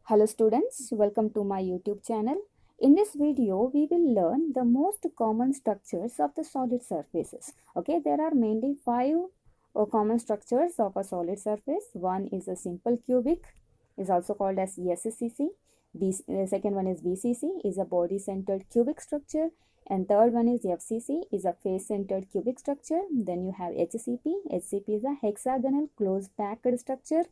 Hello students, welcome to my YouTube channel. In this video, we will learn the most common structures of the solid surfaces. Okay, there are mainly five common structures of a solid surface. One is a simple cubic, is also called as SCC. Second one is BCC, is a body-centered cubic structure. And third one is FCC, is a face-centered cubic structure. Then you have HCP. HCP is a hexagonal close-packed structure.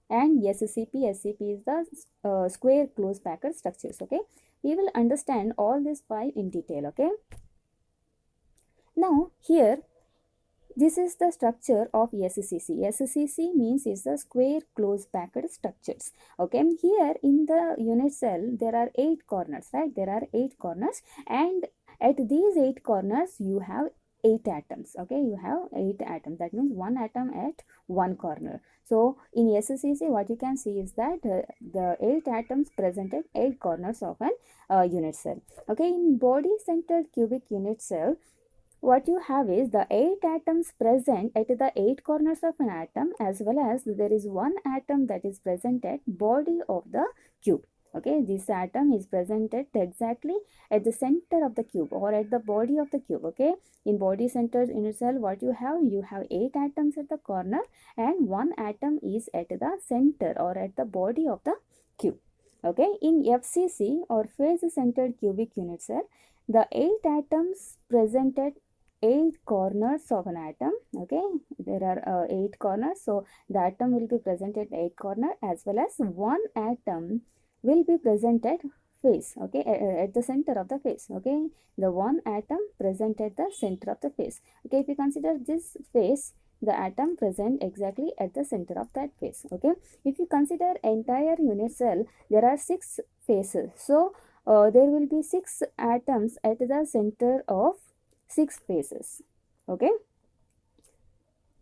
And SCP is the square close packed structures. Okay, we will understand all these five in detail. Okay, now here this is the structure of SCC. SCC means is the square close packed structures. Okay, here in the unit cell there are 8 corners, right? There are 8 corners, and at these 8 corners you have 8 atoms. Okay, you have 8 atoms. That means one atom at one corner. So in SCC what you can see is that the 8 atoms present at 8 corners of an unit cell. Okay, in body centered cubic unit cell, what you have is the 8 atoms present at the 8 corners of an atom, as well as there is one atom that is present at body of the cube. Okay, this atom is presented exactly at the center of the cube or at the body of the cube. Okay, in body center unit cell, what you have 8 atoms at the corner and one atom is at the center or at the body of the cube. Okay, in FCC or face centered cubic unit cell, the 8 atoms presented 8 corners of an atom. Okay, there are 8 corners, so the atom will be present at 8 corner, as well as one atom will be present at face. Okay, at the center of the face. Okay, the one atom present at the center of the face. Okay, if you consider this face, the atom present exactly at the center of that face. Okay, if you consider entire unit cell, there are 6 faces, so there will be 6 atoms at the center of 6 faces. Okay,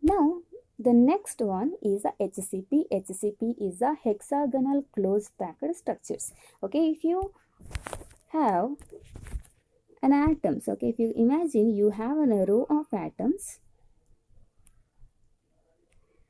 now the next one is a HCP. HCP is a hexagonal close packed structures. Okay, if you have an atoms, okay, if you imagine you have a row of atoms.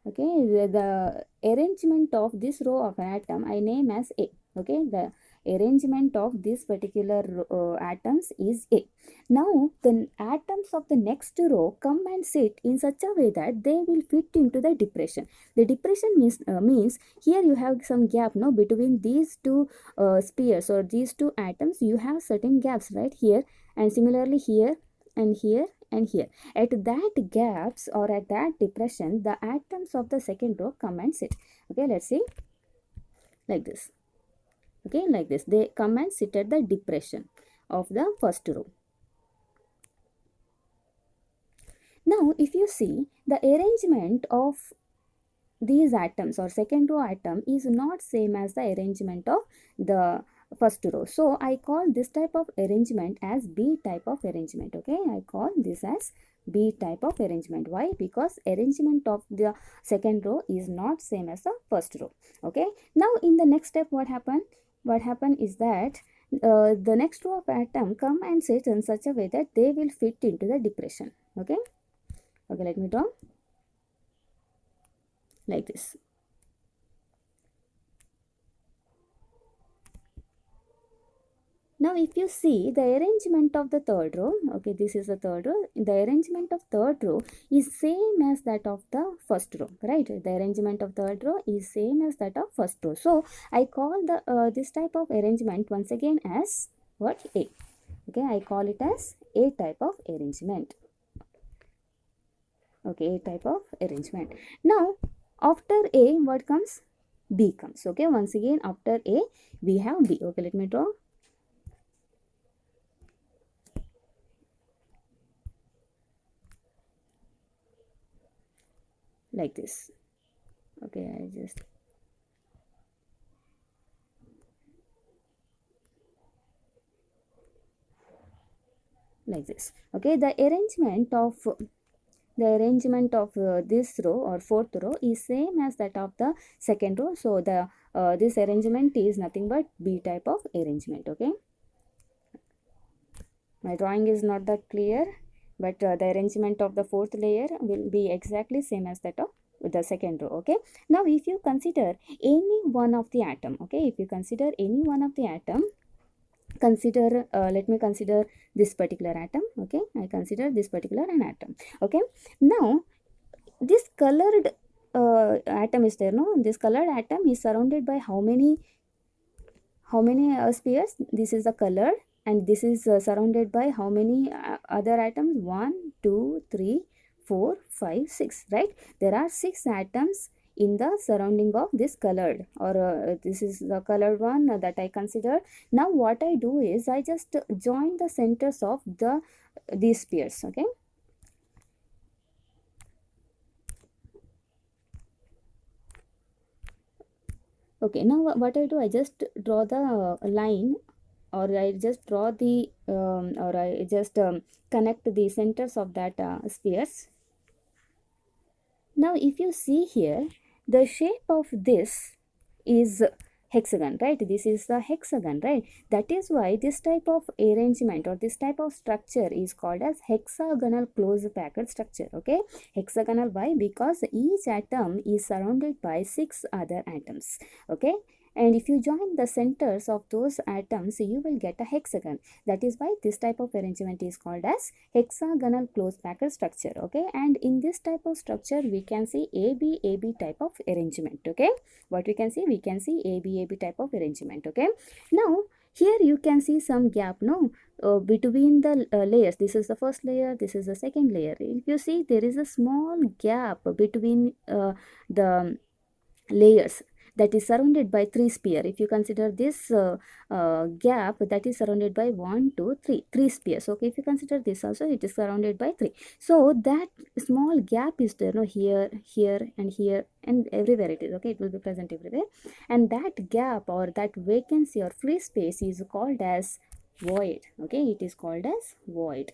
Okay, the arrangement of this row of atom I name as A. Okay, the arrangement of this particular atoms is A. Now the atoms of the next row come and sit in such a way that they will fit into the depression. The depression means here you have some gap, no, between these two spheres or these two atoms. You have certain gaps right here, and similarly here and here and here. At that gaps or at that depression, the atoms of the second row come and sit. Okay, let's see, like this. Okay, like this, they come and sit at the depression of the first row. Now if you see, the arrangement of these atoms or second row atom is not same as the arrangement of the first row. So I call this type of arrangement as B type of arrangement. Okay, I call this as B type of arrangement. Why? Because arrangement of the second row is not same as the first row. Okay, now in the next step what happened is that the next row of atom come and sit in such a way that they will fit into the depression. Okay, let me draw like this. Now if you see the arrangement of the third row, okay, this is the third row, the arrangement of third row is same as that of the first row, right? The arrangement of third row is same as that of first row. So I call the this type of arrangement once again as what? A. Okay, I call it as A type of arrangement. Okay, A type of arrangement. Now after A, what comes? B comes. Okay, once again after A we have B. Okay, let me draw. Like this. Okay, I just like this. Okay, the arrangement of this row or fourth row is same as that of the second row. So the this arrangement is nothing but B type of arrangement. Okay, my drawing is not that clear, but the arrangement of the fourth layer will be exactly same as that of the second row. Okay, now if you consider any one of the atom, okay, if you consider any one of the atom, consider let me consider this particular atom. Okay, I consider this particular an atom. Okay, now this colored atom is there, no, this colored atom is surrounded by how many spheres? This is the colored, and this is surrounded by how many other atoms? 1 2 3 4 5 6, right? There are 6 atoms in the surrounding of this colored, or this is the colored one that I considered. Now what I do is I just join the centers of these spheres. Okay, okay, now what I do, I just draw the line, or I just draw the or I just connect the centers of that spheres. Now if you see here, the shape of this is hexagon, right? This is the hexagon, right? That is why this type of arrangement or this type of structure is called as hexagonal closed packed structure. Okay, hexagonal, why? Because each atom is surrounded by 6 other atoms. Okay, and if you join the centers of those atoms, you will get a hexagon. That is why this type of arrangement is called as hexagonal closed packed structure. Okay, and in this type of structure we can see AB type of arrangement. Okay, what we can see? We can see AB type of arrangement. Okay, now here you can see some gap, no, between the layers. This is the first layer, this is the second layer. If you see, there is a small gap between the layers that is surrounded by 3 sphere. If you consider this gap, that is surrounded by 1 2 3 spheres. Okay, if you consider this also, it is surrounded by 3. So that small gap is there, no, here, here, and here, and everywhere it is. Okay, it will be present everywhere, and that gap or that vacancy or free space is called as void. Okay, it is called as void.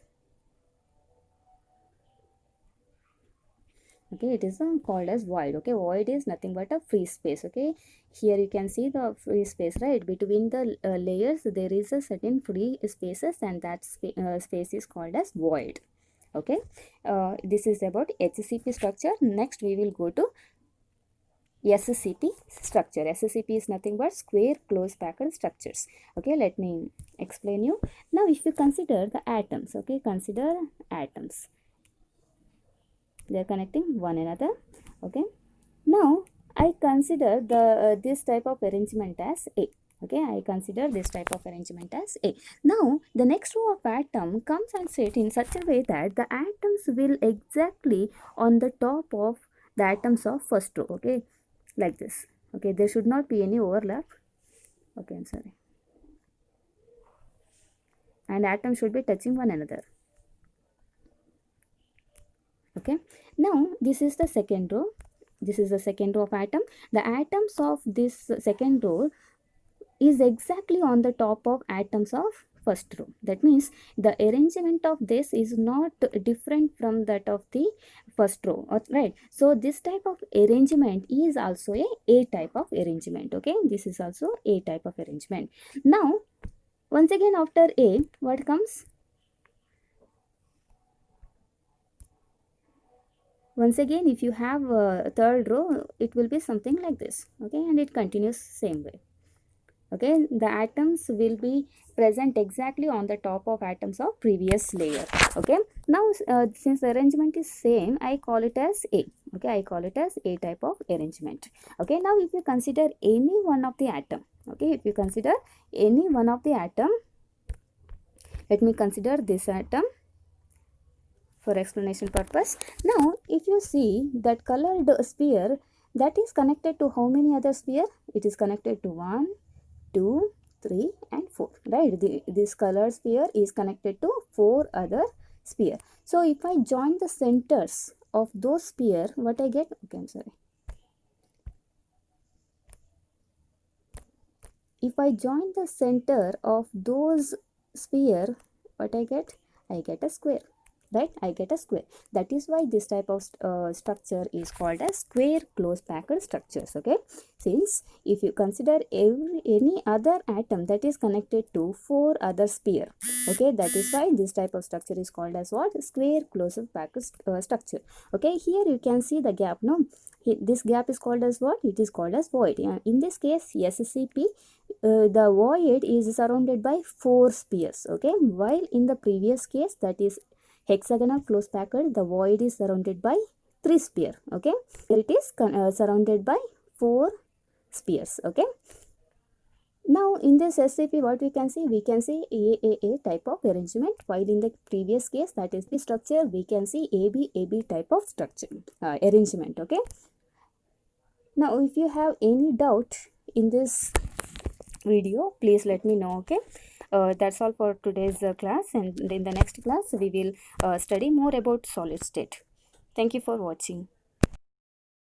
Okay, it is called as void. Okay, void is nothing but a free space. Okay, here you can see the free space, right? Between the layers there is a certain free spaces, and that space is called as void. Okay, this is about HCP structure. Next we will go to SCP structure. SCP is nothing but square closed packed structures. Okay, let me explain you. Now if you consider the atoms, okay, consider atoms, they are connecting one another. Okay, now I consider the this type of arrangement as A. Okay, I consider this type of arrangement as A. Now the next row of atom comes and sit in such a way that the atoms will exactly on the top of the atoms of first row. Okay, like this. Okay, there should not be any overlap. Okay, I'm sorry, and atoms should be touching one another. Okay, now this is the second row. This is the second row of atom. The atoms of this second row is exactly on the top of atoms of first row. That means the arrangement of this is not different from that of the first row, right? So this type of arrangement is also a type of arrangement. Okay, this is also a type of arrangement. Now once again, after A, what comes? Once again, if you have a third row, it will be something like this. Okay, and it continues same way. Okay, the atoms will be present exactly on the top of atoms of previous layer. Okay, now since the arrangement is same, I call it as A. Okay, I call it as A type of arrangement. Okay, now if you consider any one of the atom, okay, if you consider any one of the atom, let me consider this atom for explanation purpose. Now if you see that colored sphere, that is connected to how many other sphere? It is connected to 1 2 3 and 4, right? This colored sphere is connected to 4 other sphere. So if I join the centers of those sphere, what I get? Okay, I'm sorry, if I join the center of those sphere, what I get? I get a square. right? I get a square. That is why this type of structure is called as square close packed structures. Okay, since if you consider any other atom that is connected to 4 other sphere, okay, that is why this type of structure is called as what? Square close packed structure. Okay, here you can see the gap. No, this gap is called as what? It is called as void. In this case, SCP, the void is surrounded by 4 spheres. Okay, while in the previous case, that is hexagonal close packed, the void is surrounded by 3 sphere. Okay, here it is surrounded by 4 spheres. Okay, now in this SCP, what we can see? We can see AAA type of arrangement, while in the previous case, that is the structure, we can see AB type of structure arrangement. Okay, now if you have any doubt in this video, please let me know. Okay, that's all for today's class, and in the next class we will study more about solid state. Thank you for watching.